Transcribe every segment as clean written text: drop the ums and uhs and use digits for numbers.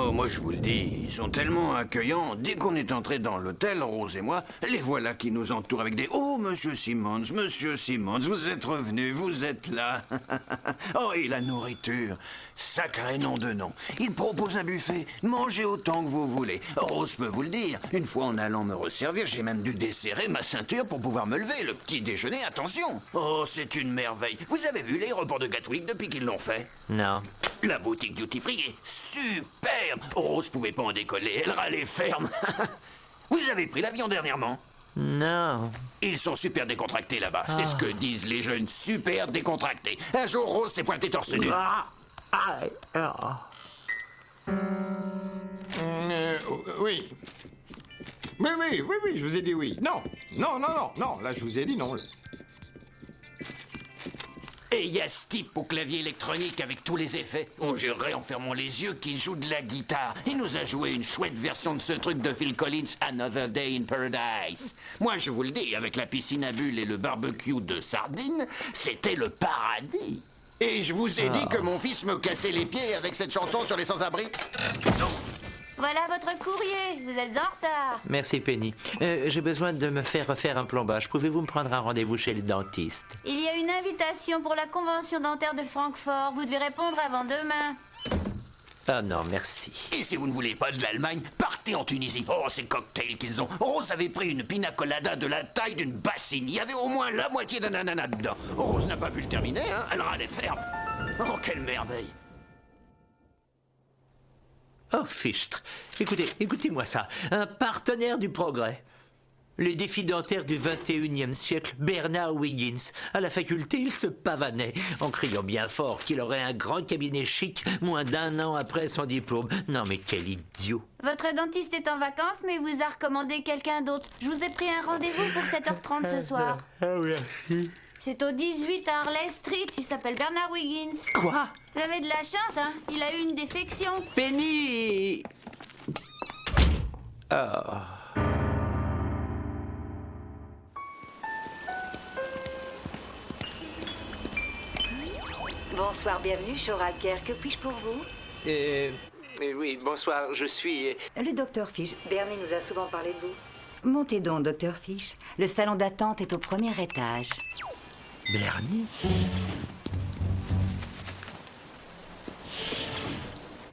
Oh, moi je vous le dis, ils sont tellement accueillants. Dès qu'on est entré dans l'hôtel, Rose et moi, les voilà qui nous entourent avec des « Oh, monsieur Simmons, vous êtes revenu, vous êtes là. » Oh, et la nourriture, sacré nom de nom. Ils proposent un buffet, mangez autant que vous voulez. Rose peut vous le dire, une fois en allant me resservir, j'ai même dû desserrer ma ceinture pour pouvoir me lever. Le petit déjeuner, attention. Oh, c'est une merveille. Vous avez vu l'aéroport de Gatwick depuis qu'ils l'ont fait? Non. La boutique Duty Free est superbe. Rose pouvait pas en décoller, elle râlait ferme. Vous avez pris l'avion dernièrement? Non. Ils sont super décontractés là-bas. C'est ce que disent les jeunes, super décontractés. Un jour, Rose s'est pointée torse nu. Oui. Oui, je vous ai dit oui. Non, là je vous ai dit non. Et il y a ce type au clavier électronique avec tous les effets. On jurerait en fermant les yeux qu'il joue de la guitare. Il nous a joué une chouette version de ce truc de Phil Collins, Another Day in Paradise. Moi, je vous le dis, avec la piscine à bulles et le barbecue de sardines, c'était le paradis. Et je vous ai dit que mon fils me cassait les pieds avec cette chanson sur les sans-abri. Voilà votre courrier, vous êtes en retard. Merci, Penny. J'ai besoin de me faire refaire un plombage. Pouvez-vous me prendre un rendez-vous chez le dentiste? Il y a une invitation pour la convention dentaire de Francfort. Vous devez répondre avant demain. Ah non, merci. Et si vous ne voulez pas de l'Allemagne, partez en Tunisie. Oh, ces cocktails qu'ils ont. Rose avait pris une pina colada de la taille d'une bassine. Il y avait au moins la moitié d'un ananas dedans. Rose n'a pas pu le terminer, hein. Elle râlait ferme. Oh, quelle merveille. Oh, fichtre. Écoutez-moi ça. Un partenaire du progrès. Les défis dentaires du 21e siècle, Bernard Wiggins. À la faculté, il se pavanait, en criant bien fort qu'il aurait un grand cabinet chic moins d'1 an après son diplôme. Non mais quel idiot. Votre dentiste est en vacances, mais vous a recommandé quelqu'un d'autre. Je vous ai pris un rendez-vous pour 7h30 ce soir. Ah, merci. C'est au 18 à Harley Street. Il s'appelle Bernard Wiggins. Quoi? Vous avez de la chance, hein? Il a eu une défection. Penny! Oh. Bonsoir, bienvenue chez Oral Care. Que puis-je pour vous? Oui, bonsoir, je suis... Le docteur Fish. Bernie nous a souvent parlé de vous. Montez donc, docteur Fish. Le salon d'attente est au premier étage. Bernie?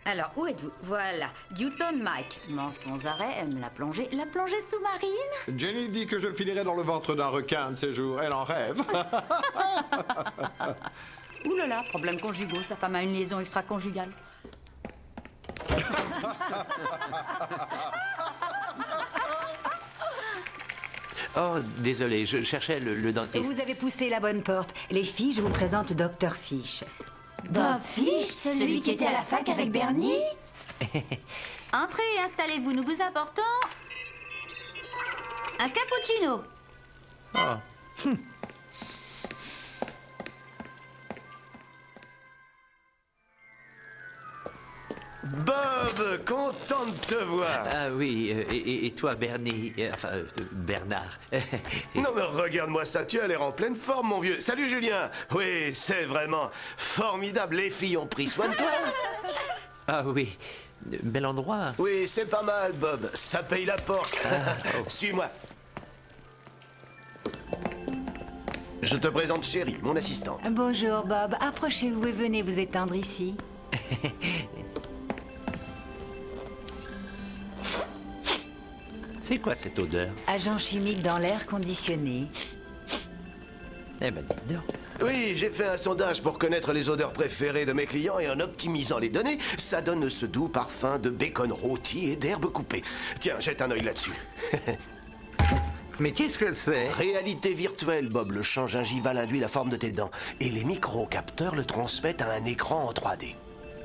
Alors, où êtes-vous? Voilà. Newton Mike. Ment sans arrêt, aime la plongée. La plongée sous-marine? Jenny dit que je finirai dans le ventre d'un requin de ces jours. Elle en rêve. Ouh là là, problèmes conjugaux. Sa femme a une liaison extra-conjugale. Oh, désolé, je cherchais le dentiste. Vous avez poussé la bonne porte. Les filles, je vous présente docteur Fish. Bob Fish, celui qui était à la fac avec Bernie? Entrez et installez-vous. Nous vous apportons un cappuccino. Oh. Bob, content de te voir. Ah oui, et toi, Bernie... Bernard. Non mais regarde-moi ça, tu as l'air en pleine forme, mon vieux. Salut Julien. Oui, c'est vraiment formidable. Les filles ont pris soin de toi. Ah oui, bel endroit. Oui, c'est pas mal, Bob. Ça paye la porte. Suis-moi. Je te présente Chérie, mon assistante. Bonjour, Bob. Approchez-vous et venez vous étendre ici. C'est quoi cette odeur? Agent chimique dans l'air conditionné. Eh ben, dis donc. Oui, j'ai fait un sondage pour connaître les odeurs préférées de mes clients et en optimisant les données, ça donne ce doux parfum de bacon rôti et d'herbes coupées. Tiens, jette un œil là-dessus. Mais qu'est-ce que c'est? Réalité virtuelle, Bob. Le champ gingival induit la forme de tes dents. Et les micro-capteurs le transmettent à un écran en 3D.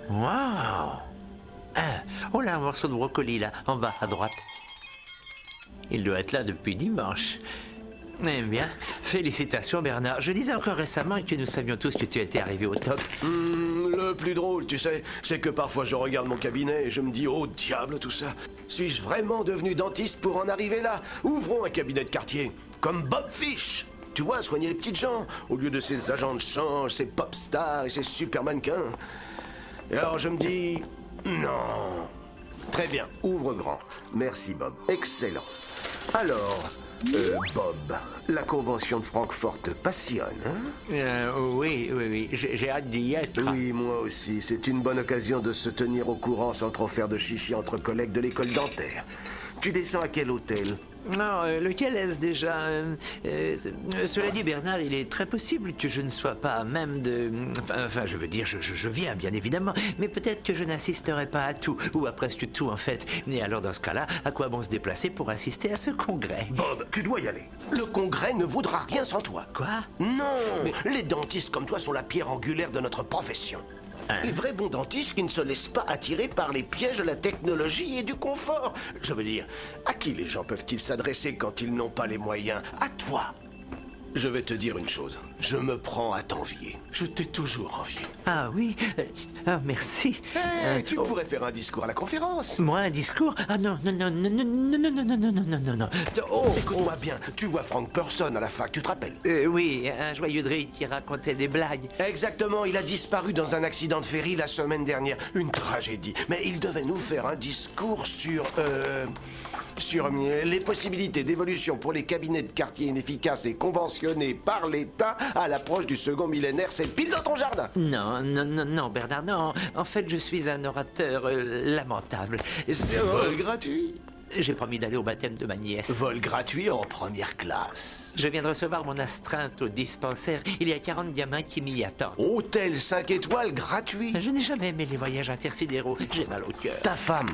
Wow! Ah, oh là, un morceau de brocoli, là, en bas, à droite. Il doit être là depuis dimanche. Eh bien, félicitations, Bernard. Je disais encore récemment que nous savions tous que tu étais arrivé au top. Le plus drôle, tu sais, c'est que parfois je regarde mon cabinet et je me dis, oh diable tout ça. Suis-je vraiment devenu dentiste pour en arriver là? Ouvrons un cabinet de quartier, comme Bob Fish. Tu vois, soigner les petites gens, au lieu de ces agents de change, ces pop stars et ces super mannequins. Et alors je me dis, non, Très bien, ouvre grand. Merci, Bob. Excellent. Alors, Bob, la convention de Francfort te passionne, hein? Oui, j'ai hâte d'y être. Oui, moi aussi. C'est une bonne occasion de se tenir au courant sans trop faire de chichi entre collègues de l'école dentaire. Tu descends à quel hôtel? Non, lequel est-ce déjà Cela dit, Bernard, il est très possible que je ne sois pas à même de... Enfin, je veux dire, je viens, bien évidemment, mais peut-être que je n'assisterai pas à tout, ou à presque tout, en fait. Et alors, dans ce cas-là, à quoi bon se déplacer pour assister à ce congrès? Bob, tu dois y aller. Le congrès ne vaudra rien sans toi. Quoi? Non, les dentistes comme toi sont la pierre angulaire de notre profession. Les vrais bons dentistes qui ne se laissent pas attirer par les pièges de la technologie et du confort. Je veux dire, à qui les gens peuvent-ils s'adresser quand ils n'ont pas les moyens? À toi. Je vais te dire une chose. Je me prends à t'envier. Je t'ai toujours envié. Ah oui, merci. Tu pourrais faire un discours à la conférence. Moi, un discours? Ah non. Oh, Écoute-moi bien, tu vois Frank Person à la fac, tu te rappelles? oui, un joyeux de rire qui racontait des blagues. Exactement, il a disparu dans un accident de ferry la semaine dernière. Une tragédie. Mais il devait nous faire un discours sur les possibilités d'évolution pour les cabinets de quartier inefficaces et conventionnés par l'État à l'approche du second millénaire. C'est pile dans ton jardin. Non, Bernard, non. En fait, je suis un orateur lamentable. Vol gratuit. J'ai promis d'aller au baptême de ma nièce. Vol gratuit en première classe. Je viens de recevoir mon astreinte au dispensaire. Il y a 40 gamins qui m'y attendent. Hôtel 5 étoiles gratuit. Je n'ai jamais aimé les voyages intersidéraux. J'ai mal au cœur. Ta femme,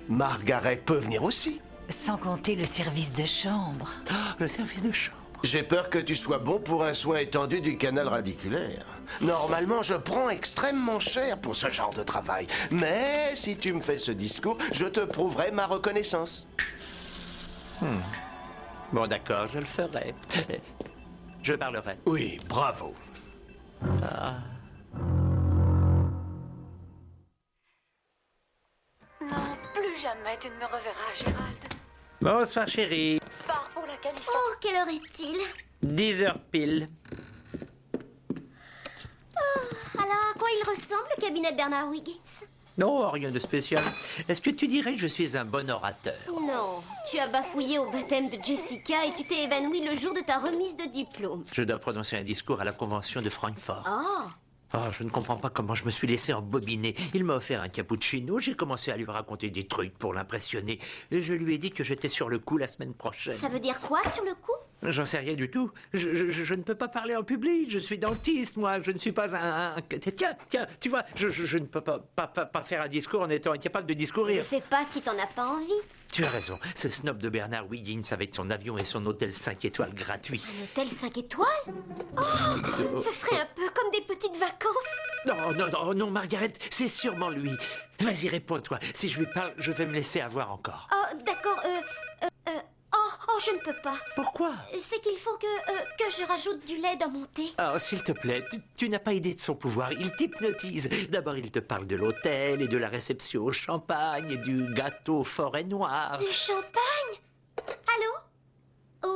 Margaret, peut venir aussi. Sans compter le service de chambre. Le service de chambre. J'ai peur que tu sois bon pour un soin étendu du canal radiculaire. Normalement, je prends extrêmement cher pour ce genre de travail. Mais si tu me fais ce discours, je te prouverai ma reconnaissance. Bon, d'accord, je le ferai. Je parlerai. Oui, bravo. Non, plus jamais tu ne me reverras, Gérald. Bonsoir, chérie. Pars pour la Californie. Oh, quelle heure est-il? 10 heures pile. Alors, à quoi il ressemble, le cabinet de Bernard Wiggins? Non, rien de spécial. Est-ce que tu dirais que je suis un bon orateur? Non, tu as bafouillé au baptême de Jessica et tu t'es évanoui le jour de ta remise de diplôme. Je dois prononcer un discours à la convention de Francfort. Oh, Oh, je ne comprends pas comment je me suis laissé embobiner. Il m'a offert un cappuccino, j'ai commencé à lui raconter des trucs pour l'impressionner. Et je lui ai dit que j'étais sur le coup la semaine prochaine. ça veut dire quoi sur le coup? J'en sais rien du tout. Je ne peux pas parler en public. Je suis dentiste, moi. Je ne suis pas un... Tiens, tu vois, je ne peux pas faire un discours en étant incapable de Ne discourir. fais pas si t'en as pas envie. Tu as raison. Ce snob de Bernard Wiggins avec son avion et son hôtel 5 étoiles gratuit. Un hôtel 5 étoiles? Oh, ça serait un peu comme des petites vacances. Non, Margaret, c'est sûrement lui. Vas-y, réponds-toi. Si je lui parle, je vais me laisser avoir encore. Oh, d'accord, Oh, je ne peux pas. Pourquoi? C'est qu'il faut que je rajoute du lait dans mon thé. Oh, s'il te plaît, tu n'as pas idée de son pouvoir. Il t'hypnotise. D'abord, il te parle de l'hôtel et de la réception au champagne et du gâteau forêt noire. Du champagne? Allô?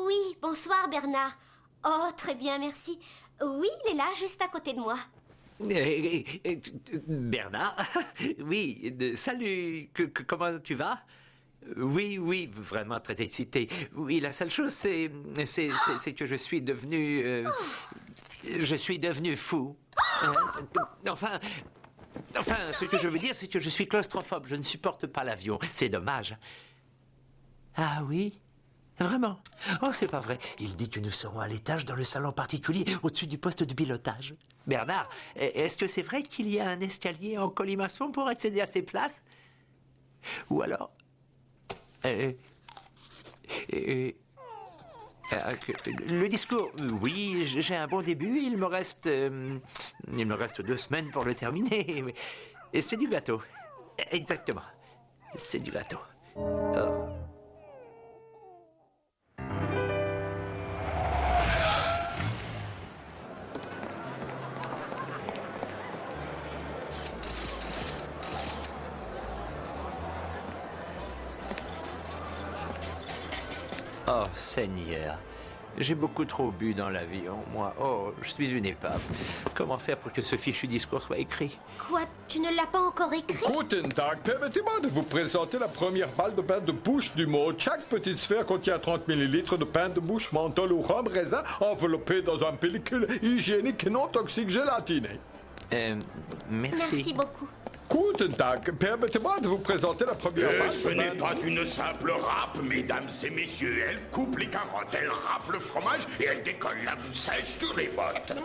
Oui, bonsoir Bernard. Oh, très bien, merci. Oui, il est là, juste à côté de moi. Bernard? Oui, salut. Comment tu vas? Oui, vraiment très excité. Oui, la seule chose, c'est que je suis devenu... je suis devenu fou. Enfin, ce que je veux dire, c'est que je suis claustrophobe. Je ne supporte pas l'avion. C'est dommage. Ah oui? Vraiment? Oh, c'est pas vrai. Il dit que nous serons à l'étage dans le salon particulier, au-dessus du poste de pilotage. Bernard, est-ce que c'est vrai qu'il y a un escalier en colimaçon pour accéder à ces places? Ou alors... le discours, oui, j'ai un bon début. Il me reste 2 semaines pour le terminer. Et c'est du gâteau. Exactement. C'est du gâteau. Oh. Oh, Seigneur. J'ai beaucoup trop bu dans l'avion, moi. Oh, je suis une épave. Comment faire pour que ce fichu discours soit écrit? Quoi? Tu ne l'as pas encore écrit? Guten Tag, permettez-moi de vous présenter la première balle de pain de bouche du monde. Chaque petite sphère contient 30 ml de pain de bouche, menthol ou rhum raisin enveloppé dans une pellicule hygiénique non toxique gélatinée. Merci. Merci beaucoup. Guten Tag, permettez-moi de vous présenter la première balle Ce de n'est pain pas une simple râpe, mesdames et messieurs. Elle coupe les carottes, elle râpe le fromage et elle décolle la boue sèche sur les bottes.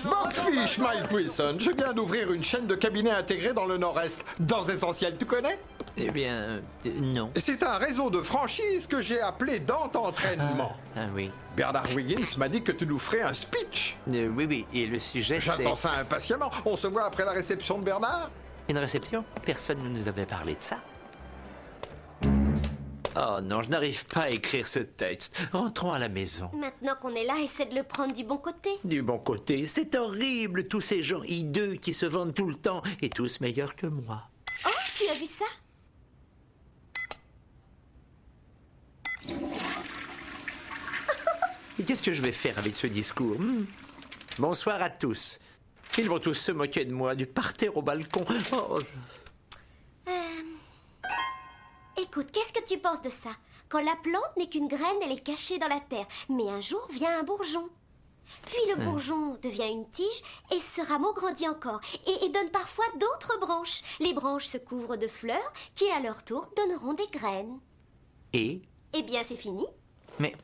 Bobfish, Mike Wilson, je viens d'ouvrir une chaîne de cabinets intégrés dans le Nord-Est. Dans Essentiel, tu connais? Eh bien, non. C'est un réseau de franchise que j'ai appelé Dent Entraînement. Ah oui. Bernard Wiggins m'a dit que tu nous ferais un speech. Oui, et le sujet, c'est... J'attends ça impatiemment. On se voit après la réception de Bernard? Une réception? Personne ne nous avait parlé de ça. Oh non, je n'arrive pas à écrire ce texte. Rentrons à la maison. Maintenant qu'on est là, essaie de le prendre du bon côté. Du bon côté, c'est horrible, tous ces gens hideux qui se vendent tout le temps, et tous meilleurs que moi. Oh, tu as vu ça? Et qu'est-ce que je vais faire avec ce discours? Bonsoir à tous. Ils vont tous se moquer de moi, du parterre au balcon. Oh, Écoute, qu'est-ce que tu penses de ça? Quand la plante n'est qu'une graine, elle est cachée dans la terre. Mais un jour vient un bourgeon. Puis le bourgeon devient une tige et ce rameau grandit encore et donne parfois d'autres branches. Les branches se couvrent de fleurs qui, à leur tour, donneront des graines. Et? Eh bien, c'est fini. Mais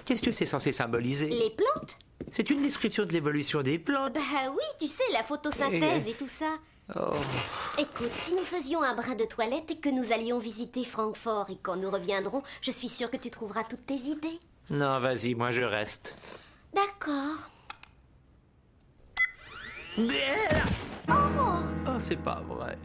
qu'est-ce que c'est censé symboliser? Les plantes? C'est une description de l'évolution des plantes. Bah oui, tu sais, la photosynthèse et tout ça. Oh. Écoute, si nous faisions un brin de toilette et que nous allions visiter Francfort et quand nous reviendrons, je suis sûre que tu trouveras toutes tes idées. Non, vas-y, moi je reste. D'accord. Oh, c'est pas vrai.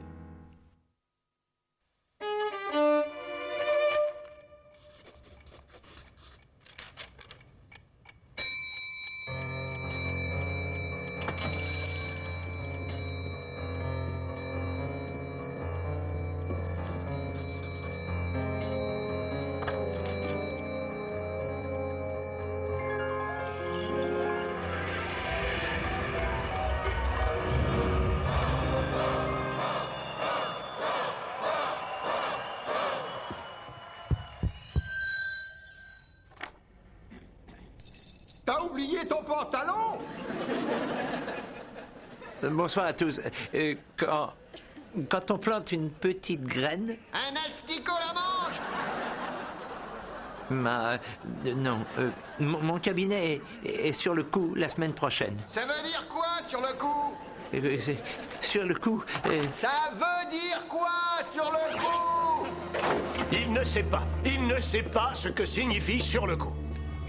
T'as oublié ton pantalon? Bonsoir à tous. Quand on plante une petite graine... Un asticot la mange! Non, mon cabinet est sur le coup la semaine prochaine. Ça veut dire quoi sur le coup? Sur le coup... Ça veut dire quoi sur le coup? Il ne sait pas ce que signifie sur le coup.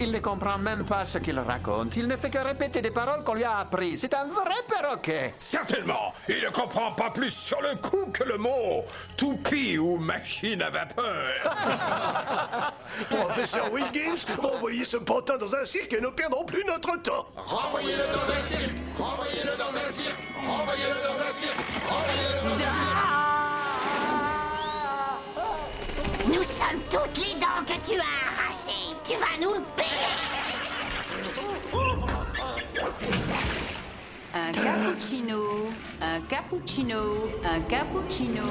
Il ne comprend même pas ce qu'il raconte. Il ne fait que répéter des paroles qu'on lui a apprises. C'est un vrai perroquet. Certainement. Il ne comprend pas plus sur le coup que le mot toupie ou machine à vapeur. Professeur Wiggins, renvoyez ce pantin dans un cirque et ne perdons plus notre temps. Renvoyez-le dans un cirque! Renvoyez-le dans un cirque! Renvoyez-le dans un cirque! Renvoyez-le dans un cirque! Nous sommes toutes les dents que tu as arrachées. Tu vas nous le payer. Un cappuccino, un cappuccino, un cappuccino.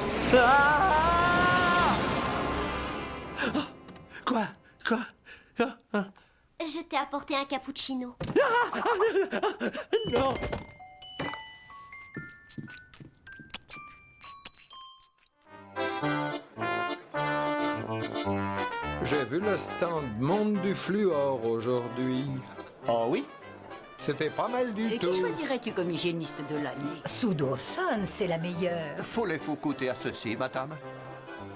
Quoi? Je t'ai apporté un cappuccino. Non! J'ai vu le stand Monde du Fluor aujourd'hui. Oh oui? C'était pas mal du Et tout. qui choisirais-tu comme hygiéniste de l'année? Sue Dawson, c'est la meilleure. Voulez-vous goûter à ceci, madame?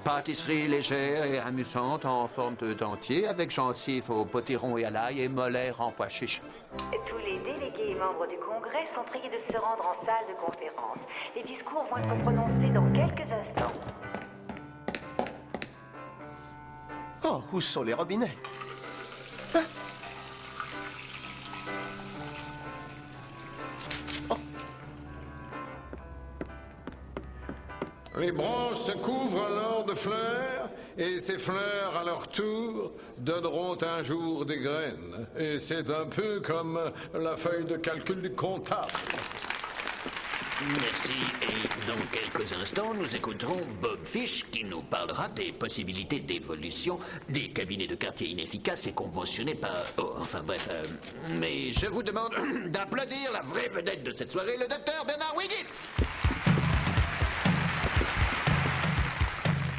Pâtisserie légère et amusante en forme de dentier avec gencives au potiron et à l'ail et molaires en pois chiches. Tous les délégués et membres du Congrès sont priés de se rendre en salle de conférence. Les discours vont être prononcés dans quelques instants. Oh, où sont les robinets? Les branches se couvrent alors de fleurs Et ces fleurs, à leur tour, donneront un jour des graines. Et c'est un peu comme la feuille de calcul du comptable. Merci. Et dans quelques instants, nous écouterons Bob Fish qui nous parlera des possibilités d'évolution des cabinets de quartier inefficaces et conventionnés par... Oh, enfin bref. Mais je vous demande d'applaudir la vraie vedette de cette soirée, le docteur Bernard Wiggins.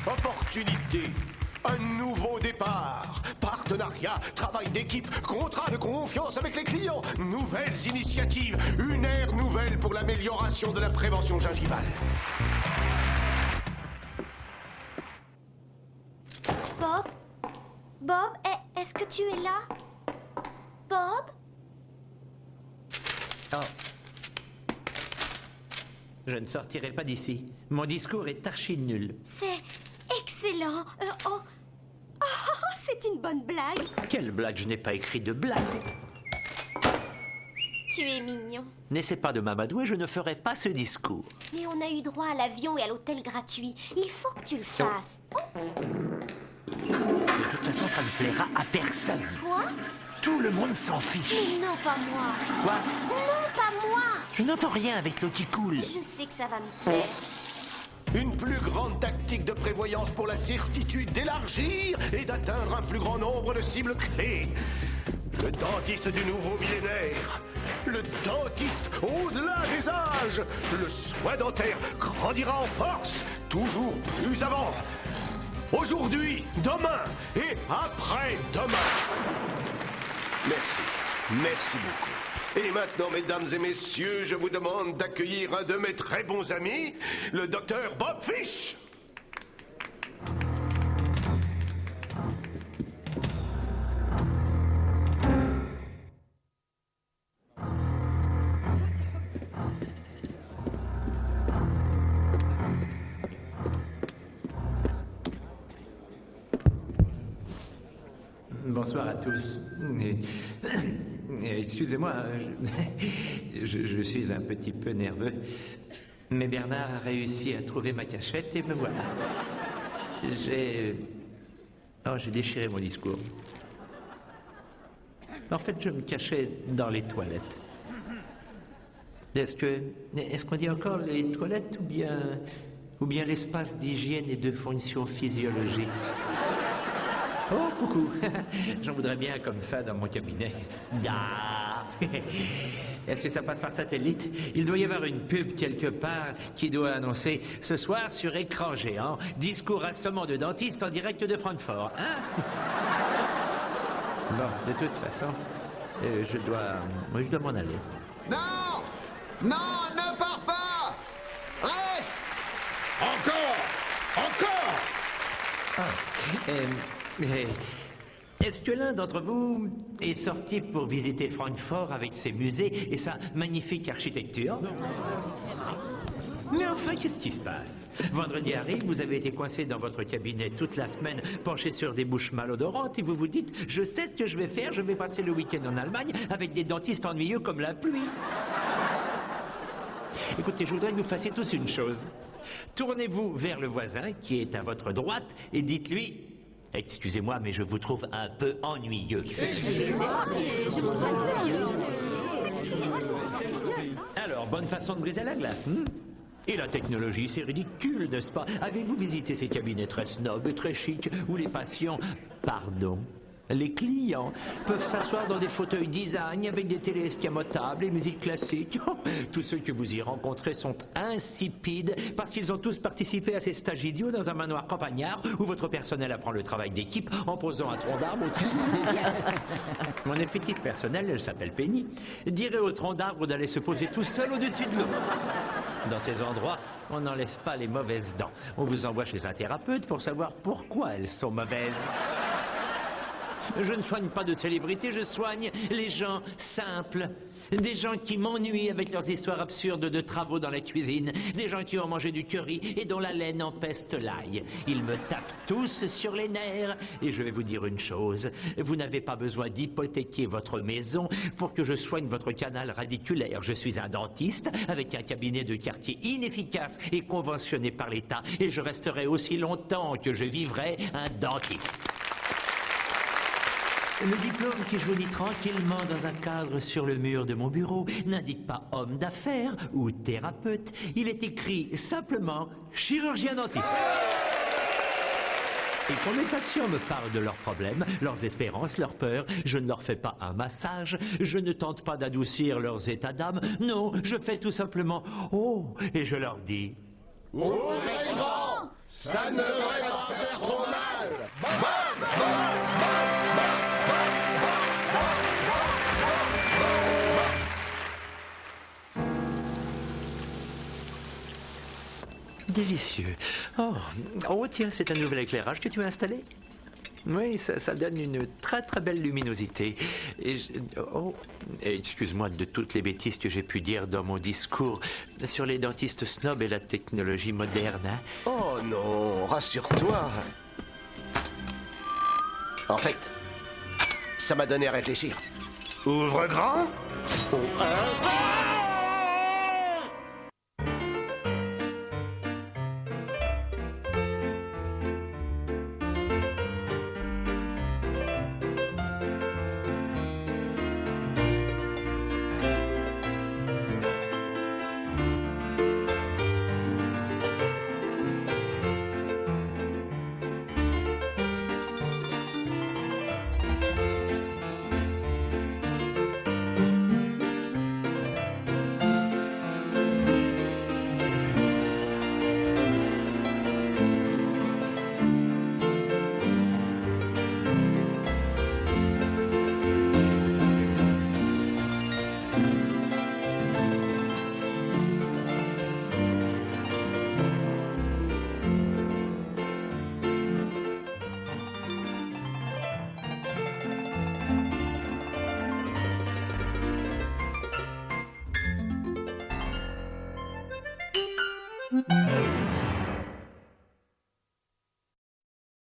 Opportunité, un nouveau départ, partenariat, travail d'équipe, contrat de confiance avec les clients, nouvelles initiatives, une ère nouvelle pour l'amélioration de la prévention gingivale. Bob? Bob, est-ce que tu es là? Bob? Oh. Je ne sortirai pas d'ici. Mon discours est archi nul. C'est excellent. C'est une bonne blague. Quelle blague? Je n'ai pas écrit de blague. Tu es mignon. N'essaie pas de m'amadouer, je ne ferai pas ce discours. Mais on a eu droit à l'avion et à l'hôtel gratuit. Il faut que tu le fasses. De toute façon, ça ne plaira à personne. Quoi? Tout le monde s'en fiche. Mais non, pas moi. Quoi? Non, pas moi. Je n'entends rien avec l'eau qui coule. Je sais que ça va me plaire. Une plus grande tactique de prévoyance pour la certitude d'élargir et d'atteindre un plus grand nombre de cibles clés. Le dentiste du nouveau millénaire. Le dentiste au-delà des âges. Le soin dentaire grandira en force, toujours plus avant. Aujourd'hui, demain et après-demain. Merci. Merci beaucoup. Et maintenant, mesdames et messieurs, je vous demande d'accueillir un de mes très bons amis, le docteur Bob Fish. Bonsoir à tous. Excusez-moi, je suis un petit peu nerveux. Mais Bernard a réussi à trouver ma cachette et me voilà. J'ai déchiré mon discours. En fait, je me cachais dans les toilettes. Est-ce qu'on dit encore les toilettes ou bien l'espace d'hygiène et de fonction physiologique? Oh, coucou. J'en voudrais bien comme ça dans mon cabinet. Ah. Est-ce que ça passe par satellite? Il doit y avoir une pub quelque part qui doit annoncer « Ce soir sur écran géant, discours assommant de dentiste en direct de Francfort. » Hein? Bon, de toute façon, je dois m'en aller. Non! Non, ne pars pas! Reste! Encore! Est-ce que l'un d'entre vous est sorti pour visiter Francfort avec ses musées et sa magnifique architecture? Mais enfin, qu'est-ce qui se passe? Vendredi arrive, vous avez été coincé dans votre cabinet toute la semaine, penché sur des bouches malodorantes, et vous vous dites « Je sais ce que je vais faire, je vais passer le week-end en Allemagne avec des dentistes ennuyeux comme la pluie. » Écoutez, je voudrais que vous fassiez tous une chose. Tournez-vous vers le voisin qui est à votre droite et dites-lui « Excusez-moi, mais je vous trouve un peu ennuyeux. » Alors, bonne façon de briser la glace, Et la technologie, c'est ridicule, n'est-ce pas? Avez-vous visité ces cabinets très snobs et très chics où les patients... Pardon, les clients peuvent s'asseoir dans des fauteuils design avec des télés escamotables et musique classique. Tous ceux que vous y rencontrez sont insipides parce qu'ils ont tous participé à ces stages idiots dans un manoir campagnard où votre personnel apprend le travail d'équipe en posant un tronc d'arbre au-dessus. Mon effectif personnel, elle s'appelle Penny, dirait au tronc d'arbre d'aller se poser tout seul au-dessus de l'eau. Dans ces endroits, on n'enlève pas les mauvaises dents. On vous envoie chez un thérapeute pour savoir pourquoi elles sont mauvaises. Je ne soigne pas de célébrités, je soigne les gens simples. Des gens qui m'ennuient avec leurs histoires absurdes de travaux dans la cuisine. Des gens qui ont mangé du curry et dont la laine empeste l'ail. Ils me tapent tous sur les nerfs. Et je vais vous dire une chose. Vous n'avez pas besoin d'hypothéquer votre maison pour que je soigne votre canal radiculaire. Je suis un dentiste avec un cabinet de quartier inefficace et conventionné par l'État. Et je resterai aussi longtemps que je vivrai un dentiste. Le diplôme qui jaunit tranquillement dans un cadre sur le mur de mon bureau n'indique pas homme d'affaires ou thérapeute. Il est écrit simplement chirurgien dentiste. Et quand mes patients me parlent de leurs problèmes, leurs espérances, leurs peurs, je ne leur fais pas un massage, je ne tente pas d'adoucir leurs états d'âme. Non, je fais tout simplement « Oh !» et je leur dis « Ouvrez grand! Ça ne devrait pas faire trop mal! Délicieux. Oh, tiens, c'est un nouvel éclairage que tu as installé? Oui, ça donne une très très belle luminosité. Et excuse-moi de toutes les bêtises que j'ai pu dire dans mon discours sur les dentistes snobs et la technologie moderne. Hein? Oh non, rassure-toi. En fait, ça m'a donné à réfléchir. Ouvre grand! Thank you.